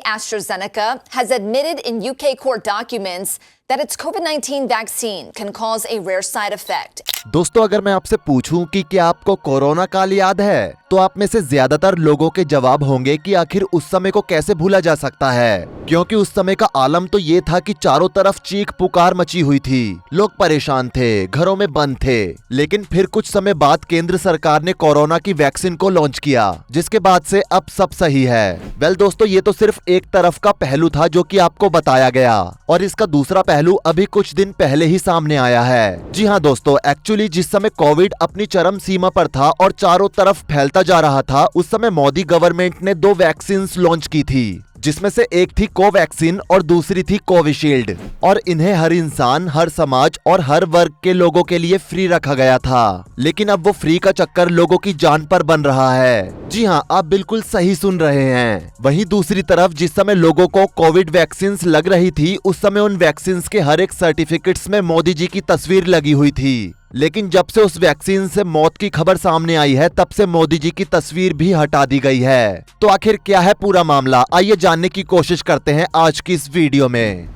AstraZeneca has admitted in UK court documents that its COVID-19 vaccine can cause a rare side effect. दोस्तों, अगर मैं आपसे पूछूं कि क्या आपको कोरोना काल याद है, तो आप में से ज्यादातर लोगों के जवाब होंगे कि आखिर उस समय को कैसे भूला जा सकता है, क्योंकि उस समय का आलम तो ये था कि चारों तरफ चीख पुकार मची हुई थी। लोग परेशान थे, घरों में बंद थे। लेकिन फिर कुछ समय बाद केंद्र सरकार ने कोरोना की वैक्सीन को लॉन्च किया, जिसके बाद से अब सब सही है। वेल दोस्तों, ये तो सिर्फ एक तरफ का पहलू था जो कि आपको बताया गया, और इसका दूसरा पहलू अभी कुछ दिन पहले ही सामने आया है। जी हाँ दोस्तों, एक्चुअली जिस समय कोविड अपनी चरम सीमा पर था और चारों तरफ फैलता जा रहा था, उस समय मोदी गवर्नमेंट ने 2 वैक्सीन लॉन्च की थी, जिसमें से एक थी कोवैक्सीन और दूसरी थी कोविशील्ड, और इन्हें हर इंसान, हर समाज और हर वर्ग के लोगों के लिए फ्री रखा गया था। लेकिन अब वो फ्री का चक्कर लोगों की जान पर बन रहा है। जी हाँ, आप बिल्कुल सही सुन रहे हैं। वहीं दूसरी तरफ जिस समय लोगों को कोविड वैक्सीन लग रही थी, उस समय उन वैक्सीन के हर एक सर्टिफिकेट्स में मोदी जी की तस्वीर लगी हुई थी। लेकिन जब से उस वैक्सीन से मौत की खबर सामने आई है, तब से मोदी जी की तस्वीर भी हटा दी गई है। तो आखिर क्या है पूरा मामला, आइए जानने की कोशिश करते हैं आज की इस वीडियो में।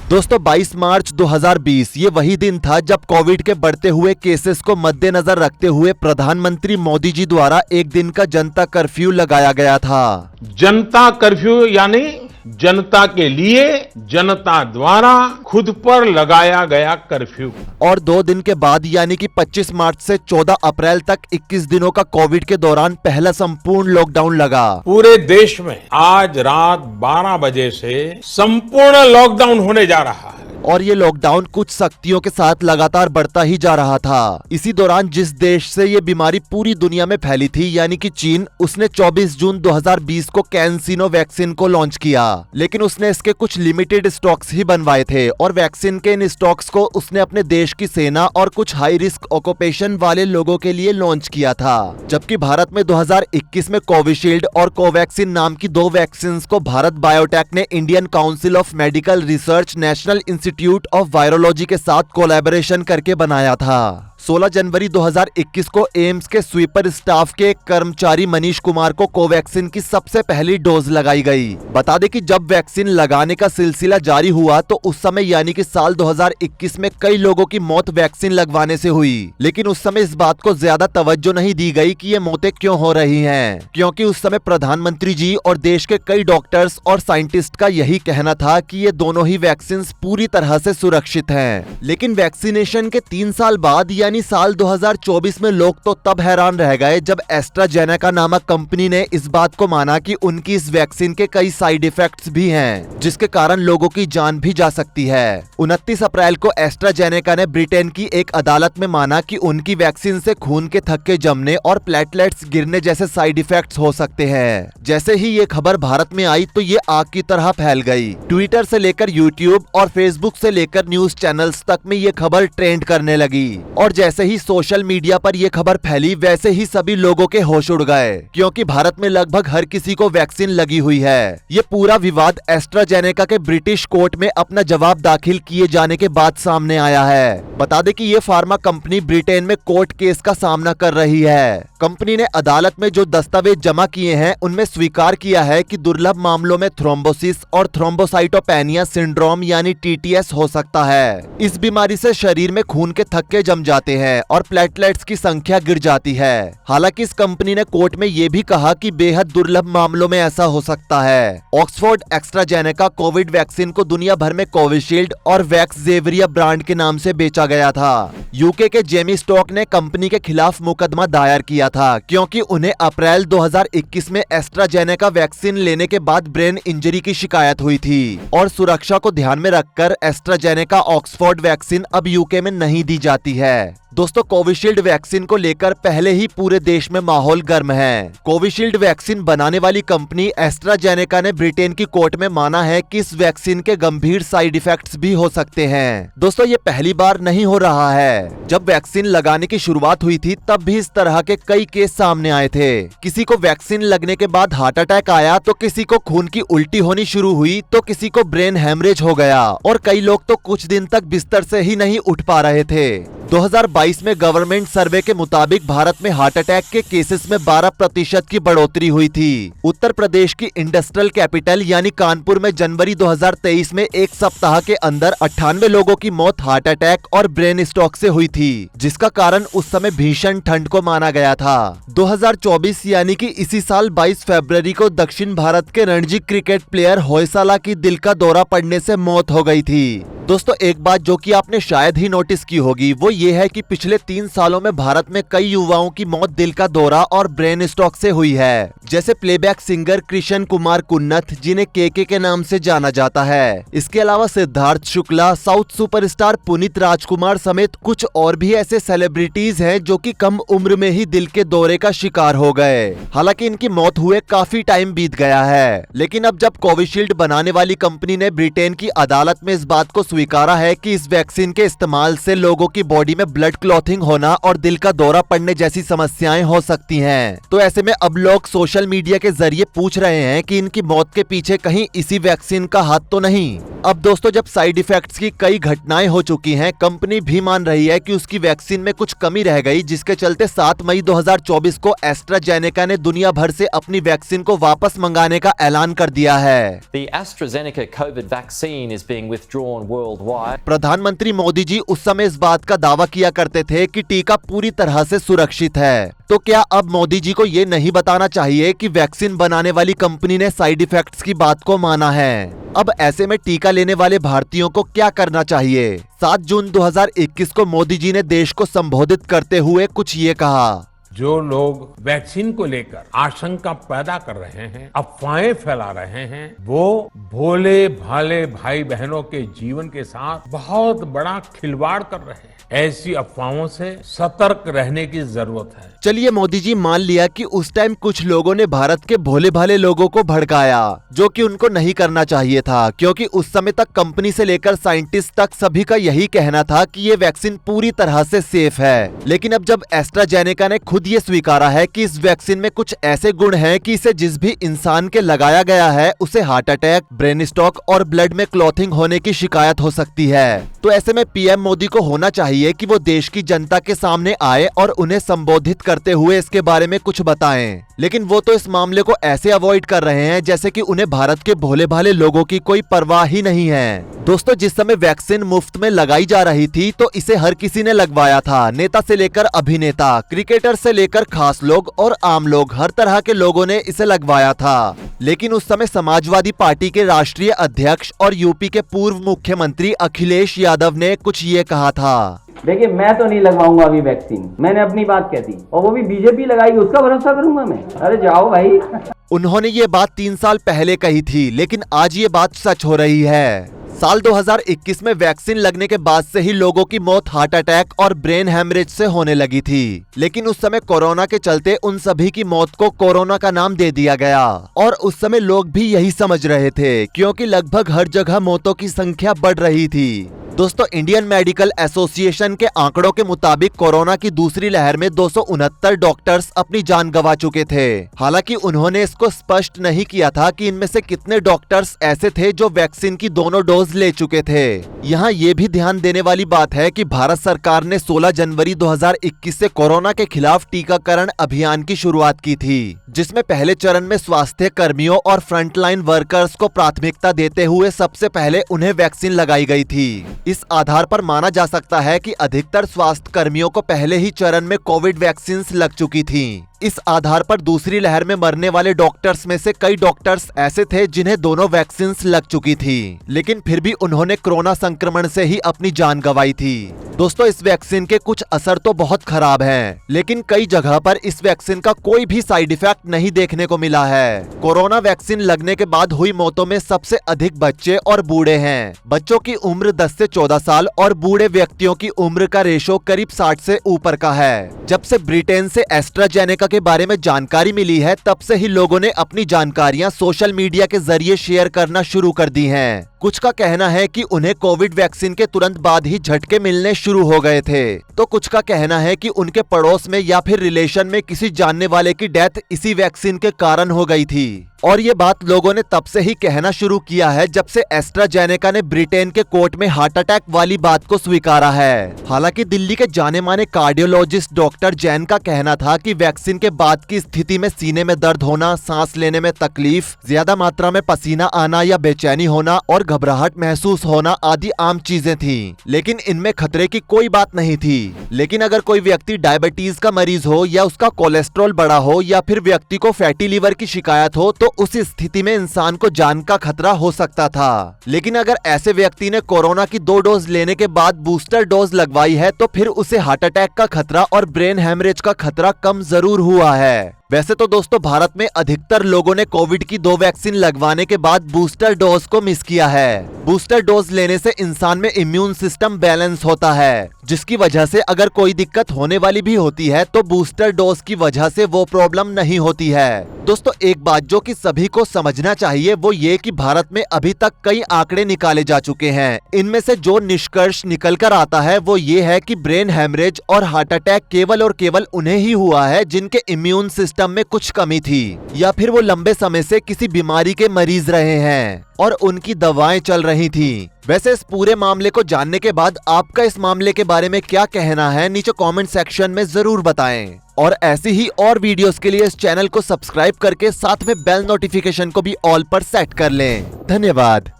दोस्तों, 22 मार्च 2020 ये वही दिन था जब कोविड के बढ़ते हुए केसेस को मद्देनजर रखते हुए प्रधानमंत्री मोदी जी द्वारा एक दिन का जनता कर्फ्यू लगाया गया था। जनता कर्फ्यू यानी जनता के लिए, जनता द्वारा खुद पर लगाया गया कर्फ्यू। और 2 दिन के बाद यानी कि 25 मार्च से 14 अप्रैल तक 21 दिनों का कोविड के दौरान पहला संपूर्ण लॉकडाउन लगा। पूरे देश में आज रात 12 बजे से संपूर्ण लॉकडाउन होने जा रहा है। और ये लॉकडाउन कुछ सख्तियों के साथ लगातार बढ़ता ही जा रहा था। इसी दौरान जिस देश से ये बीमारी पूरी दुनिया में फैली थी यानी कि चीन, उसने 24 जून 2020 को कैंसिनो वैक्सीन को लॉन्च किया। लेकिन उसने इसके कुछ लिमिटेड स्टॉक्स ही बनवाए थे, और वैक्सीन के इन स्टॉक्स को उसने अपने देश की सेना और कुछ हाई रिस्क ऑक्यूपेशन वाले लोगों के लिए लॉन्च किया था। जबकि भारत में 2021 में कोविशील्ड और कोवैक्सीन नाम की 2 वैक्सीन को भारत बायोटेक ने Indian council of medical research, national institute of virology के साथ कोलैबोरेशन करके बनाया था। 16 जनवरी 2021 को एम्स के स्वीपर स्टाफ के एक कर्मचारी मनीष कुमार को कोवैक्सीन की सबसे पहली डोज लगाई गई। बता दें कि जब वैक्सीन लगाने का सिलसिला जारी हुआ तो उस समय यानी कि साल 2021 में कई लोगों की मौत वैक्सीन लगवाने से हुई। लेकिन उस समय इस बात को ज्यादा तवज्जो नहीं दी गई कि ये मौतें क्यों हो रही हैं, क्योंकि उस समय प्रधानमंत्री जी और देश के कई डॉक्टर्स और साइंटिस्ट का यही कहना था कि ये दोनों ही वैक्सीन पूरी तरह से सुरक्षित हैं। लेकिन वैक्सीनेशन के 3 साल बाद यानी साल 2024 में लोग तो तब हैरान रह गए जब एस्ट्राजेनेका नामक कंपनी ने इस बात को माना कि उनकी इस वैक्सीन के कई साइड इफेक्ट्स भी हैं, जिसके कारण लोगों की जान भी जा सकती है। 29 अप्रैल को एस्ट्राजेनेका ने ब्रिटेन की एक अदालत में माना कि उनकी वैक्सीन से खून के थक्के जमने और प्लेटलेट्स गिरने जैसे साइड इफेक्ट्स हो सकते हैं। जैसे ही ये खबर भारत में आई तो ये आग की तरह फैल गई। ट्विटर से लेकर यूट्यूब और फेसबुक से लेकर न्यूज चैनल्स तक में ये खबर ट्रेंड करने लगी। और जैसे ही सोशल मीडिया पर यह खबर फैली, वैसे ही सभी लोगों के होश उड़ गए, क्योंकि भारत में लगभग हर किसी को वैक्सीन लगी हुई है। ये पूरा विवाद एस्ट्राजेनेका के ब्रिटिश कोर्ट में अपना जवाब दाखिल किए जाने के बाद सामने आया है। बता दें कि ये फार्मा कंपनी ब्रिटेन में कोर्ट केस का सामना कर रही है। कंपनी ने अदालत में जो दस्तावेज जमा किए हैं, उनमें स्वीकार किया है कि दुर्लभ मामलों में थ्रोम्बोसिस और थ्रोम्बोसाइटोपेनिया सिंड्रोम यानी TTS हो सकता है। इस बीमारी से शरीर में खून के थक्के जम जाते हैं और प्लेटलेट्स की संख्या गिर जाती है। हालांकि इस कंपनी ने कोर्ट में यह भी कहा कि बेहद दुर्लभ मामलों में ऐसा हो सकता है। ऑक्सफोर्ड एस्ट्राजेनेका कोविड वैक्सीन को दुनिया भर में कोविशील्ड और वैक्सजेवियर ब्रांड के नाम से बेचा गया था। यूके के जेमी स्टॉक ने कंपनी के खिलाफ मुकदमा दायर किया था, क्योंकि उन्हें अप्रैल 2021 में एस्ट्राजेनेका वैक्सीन लेने के बाद ब्रेन इंजरी की शिकायत हुई थी, और सुरक्षा को ध्यान में रखकर एस्ट्राजेनेका ऑक्सफोर्ड वैक्सीन अब यूके में नहीं दी जाती है। दोस्तों, कोविशील्ड वैक्सीन को लेकर पहले ही पूरे देश में माहौल गर्म है। कोविशील्ड वैक्सीन बनाने वाली कंपनी एस्ट्राजेनेका ने ब्रिटेन की कोर्ट में माना है कि इस वैक्सीन के गंभीर साइड इफेक्ट्स भी हो सकते हैं। दोस्तों, ये पहली बार नहीं हो रहा है। जब वैक्सीन लगाने की शुरुआत हुई थी, तब भी इस तरह के कई केस सामने आए थे। किसी को वैक्सीन लगने के बाद हार्ट अटैक आया, तो किसी को खून की उल्टी होनी शुरू हुई, तो किसी को ब्रेन हेमरेज हो गया, और कई लोग तो कुछ दिन तक बिस्तर से ही नहीं उठ पा रहे थे। 2022 में गवर्नमेंट सर्वे के मुताबिक भारत में हार्ट अटैक के केसेस में 12% की बढ़ोतरी हुई थी। उत्तर प्रदेश की इंडस्ट्रियल कैपिटल यानी कानपुर में जनवरी 2023 में एक सप्ताह के अंदर 98 लोगों की मौत हार्ट अटैक और ब्रेन स्ट्रोक से हुई थी, जिसका कारण उस समय भीषण ठंड को माना गया था। 2024 यानी कि इसी साल 22 फरवरी को दक्षिण भारत के रणजी क्रिकेट प्लेयर होयसाला की दिल का दौरा पड़ने से मौत हो गई थी। दोस्तों, एक बात जो कि आपने शायद ही नोटिस की होगी वो ये है कि पिछले 3 सालों में भारत में कई युवाओं की मौत दिल का दौरा और ब्रेन स्ट्रोक से हुई है। जैसे प्लेबैक सिंगर कृष्ण कुमार कुन्नथ, जिन्हें के नाम से जाना जाता है। इसके अलावा सिद्धार्थ शुक्ला, साउथ सुपरस्टार पुनीत राजकुमार समेत कुछ और भी ऐसे सेलिब्रिटीज हैं जो कि कम उम्र में ही दिल के दौरे का शिकार हो गए। हालांकि इनकी मौत हुए काफी टाइम बीत गया है, लेकिन अब जब कोविशील्ड बनाने वाली कंपनी ने ब्रिटेन की अदालत में इस बात को स्वीकारा है कि इस वैक्सीन के इस्तेमाल से लोगों की बॉडी में ब्लड क्लॉथिंग होना और दिल का दौरा पड़ने जैसी समस्याएं हो सकती हैं, तो ऐसे में अब लोग सोशल मीडिया के जरिए पूछ रहे हैं कि इनकी मौत के पीछे कहीं इसी वैक्सीन का हाथ तो नहीं। अब दोस्तों, जब साइड इफेक्ट्स की कई घटनाएं हो चुकी हैं, कंपनी भी मान रही है कि उसकी वैक्सीन में कुछ कमी रह गई, जिसके चलते 7 मई 2024 को एस्ट्राजेनेका ने दुनिया भर से अपनी वैक्सीन को वापस मंगाने का ऐलान कर दिया है। The AstraZeneca COVID vaccine is being withdrawn worldwide. प्रधानमंत्री मोदी जी उस समय इस बात का दावा किया करते थे कि टीका पूरी तरह से सुरक्षित है। तो क्या अब मोदी जी को ये नहीं बताना चाहिए कि वैक्सीन बनाने वाली कंपनी ने साइड इफेक्ट्स की बात को माना है? अब ऐसे में टीका लेने वाले भारतीयों को क्या करना चाहिए? 7 जून 2021 को मोदी जी ने देश को संबोधित करते हुए कुछ ये कहा। जो लोग वैक्सीन को लेकर आशंका पैदा कर रहे हैं, अफवाहें फैला रहे हैं, वो भोले भाले भाई बहनों के जीवन के साथ बहुत बड़ा खिलवाड़ कर रहे हैं। ऐसी अफवाहों से सतर्क रहने की जरूरत है। चलिए, मोदी जी मान लिया कि उस टाइम कुछ लोगों ने भारत के भोले भाले लोगों को भड़काया, जो कि उनको नहीं करना चाहिए था, क्योंकि उस समय तक कंपनी से लेकर साइंटिस्ट तक सभी का यही कहना था कि ये वैक्सीन पूरी तरह से सेफ है। लेकिन अब जब एस्ट्राजेनेका ने खुद ये स्वीकारा है कि इस वैक्सीन में कुछ ऐसे गुण हैं कि इसे जिस भी इंसान के लगाया गया है उसे हार्ट अटैक, ब्रेन स्ट्रोक और ब्लड में क्लॉथिंग होने की शिकायत हो सकती है, तो ऐसे में पीएम मोदी को होना चाहिए कि वो देश की जनता के सामने आए और उन्हें संबोधित करते हुए इसके बारे में कुछ बताएं। लेकिन वो तो इस मामले को ऐसे अवॉइड कर रहे हैं जैसे कि उन्हें भारत के भोले भाले लोगों की कोई परवाह ही नहीं है। दोस्तों, जिस समय वैक्सीन मुफ्त में लगाई जा रही थी तो इसे हर किसी ने लगवाया था। नेता से लेकर अभिनेता, क्रिकेटर से लेकर खास लोग और आम लोग, हर तरह के लोगों ने इसे लगवाया था। लेकिन उस समय समाजवादी पार्टी के राष्ट्रीय अध्यक्ष और यूपी के पूर्व मुख्यमंत्री अखिलेश यादव ने कुछ ये कहा था। देखिए, मैं तो नहीं लगवाऊंगा अभी वैक्सीन, मैंने अपनी बात कह दी, और वो भी बीजेपी लगाएगी उसका भरोसा करूंगा मैं? अरे जाओ भाई। उन्होंने ये बात 3 साल पहले कही थी, लेकिन आज ये बात सच हो रही है। साल 2021 में वैक्सीन लगने के बाद से ही लोगों की मौत हार्ट अटैक और ब्रेन हेमरेज से होने लगी थी, लेकिन उस समय कोरोना के चलते उन सभी की मौत को कोरोना का नाम दे दिया गया, और उस समय लोग भी यही समझ रहे थे, क्योंकि लगभग हर जगह मौतों की संख्या बढ़ रही थी। दोस्तों, इंडियन मेडिकल एसोसिएशन के आंकड़ों के मुताबिक कोरोना की दूसरी लहर में 269 डॉक्टर्स अपनी जान गंवा चुके थे। हालांकि उन्होंने इसको स्पष्ट नहीं किया था कि इनमें से कितने डॉक्टर्स ऐसे थे जो वैक्सीन की दोनों डोज ले चुके थे। यहाँ ये भी ध्यान देने वाली बात है कि भारत सरकार ने 16 जनवरी 2021 से कोरोना के खिलाफ टीकाकरण अभियान की शुरुआत की थी, जिसमें पहले चरण में स्वास्थ्य कर्मियों और फ्रंटलाइन वर्कर्स को प्राथमिकता देते हुए सबसे पहले उन्हें वैक्सीन लगाई गई थी। इस आधार पर माना जा सकता है कि अधिकतर स्वास्थ्य कर्मियों को पहले ही चरण में कोविड वैक्सीन लग चुकी थीं। इस आधार पर दूसरी लहर में मरने वाले डॉक्टर्स में से कई डॉक्टर्स ऐसे थे जिन्हें दोनों वैक्सीन लग चुकी थी, लेकिन फिर भी उन्होंने कोरोना संक्रमण से ही अपनी जान गंवाई थी। दोस्तों, इस वैक्सीन के कुछ असर तो बहुत खराब हैं, लेकिन कई जगह पर इस वैक्सीन का कोई भी साइड इफेक्ट नहीं देखने को मिला है। कोरोना वैक्सीन लगने के बाद हुई मौतों में सबसे अधिक बच्चे और बूढ़े हैं। बच्चों की उम्र 10 से 14 साल और बूढ़े व्यक्तियों की उम्र का रेशो करीब 60 से ऊपर का है। जब से ब्रिटेन से एस्ट्राजेनेका के बारे में जानकारी मिली है, तब से ही लोगों ने अपनी जानकारियां सोशल मीडिया के जरिए शेयर करना शुरू कर दी हैं। कुछ का कहना है कि उन्हें कोविड वैक्सीन के तुरंत बाद ही झटके मिलने शुरू हो गए थे, तो कुछ का कहना है कि उनके पड़ोस में या फिर रिलेशन में किसी जानने वाले की डेथ इसी वैक्सीन के कारण हो गई थी। और ये बात लोगों ने तब से ही कहना शुरू किया है जब से एस्ट्राजेनेका ने ब्रिटेन के कोर्ट में हार्ट अटैक वाली बात को स्वीकारा है। हालांकि दिल्ली के जाने माने कार्डियोलॉजिस्ट डॉक्टर जैन का कहना था कि वैक्सीन के बाद की स्थिति में सीने में दर्द होना, सांस लेने में तकलीफ, ज्यादा मात्रा में पसीना आना या बेचैनी होना और घबराहट महसूस होना आदि आम चीजें थी, लेकिन इनमें खतरे की कोई बात नहीं थी। लेकिन अगर कोई व्यक्ति डायबिटीज का मरीज हो या उसका कोलेस्ट्रॉल बढ़ा हो या फिर व्यक्ति को फैटी लीवर की शिकायत हो तो उस स्थिति में इंसान को जान का खतरा हो सकता था। लेकिन अगर ऐसे व्यक्ति ने कोरोना की 2 डोज लेने के बाद बूस्टर डोज लगवाई है तो फिर उसे हार्ट अटैक का खतरा और ब्रेन हेमरेज का खतरा कम जरूर हुआ है। वैसे तो दोस्तों भारत में अधिकतर लोगों ने कोविड की 2 वैक्सीन लगवाने के बाद बूस्टर डोज को मिस किया है। बूस्टर डोज लेने से इंसान में इम्यून सिस्टम बैलेंस होता है, जिसकी वजह से अगर कोई दिक्कत होने वाली भी होती है तो बूस्टर डोज की वजह से वो प्रॉब्लम नहीं होती है। दोस्तों एक बात जो कि सभी को समझना चाहिए वो ये कि भारत में अभी तक कई आंकड़े निकाले जा चुके हैं। इनमें से जो निष्कर्ष निकल कर आता है वो ये है कि ब्रेन हेमरेज और हार्ट अटैक केवल और केवल उन्हें ही हुआ है जिनके इम्यून सिस्टम में कुछ कमी थी या फिर वो लंबे समय से किसी बीमारी के मरीज रहे हैं और उनकी दवाएं चल रही थी। वैसे इस पूरे मामले को जानने के बाद आपका इस मामले के बारे में क्या कहना है नीचे कमेंट सेक्शन में जरूर बताएं। और ऐसी ही और वीडियोस के लिए इस चैनल को सब्सक्राइब करके साथ में बेल नोटिफिकेशन को भी ऑल पर सेट कर लें। धन्यवाद।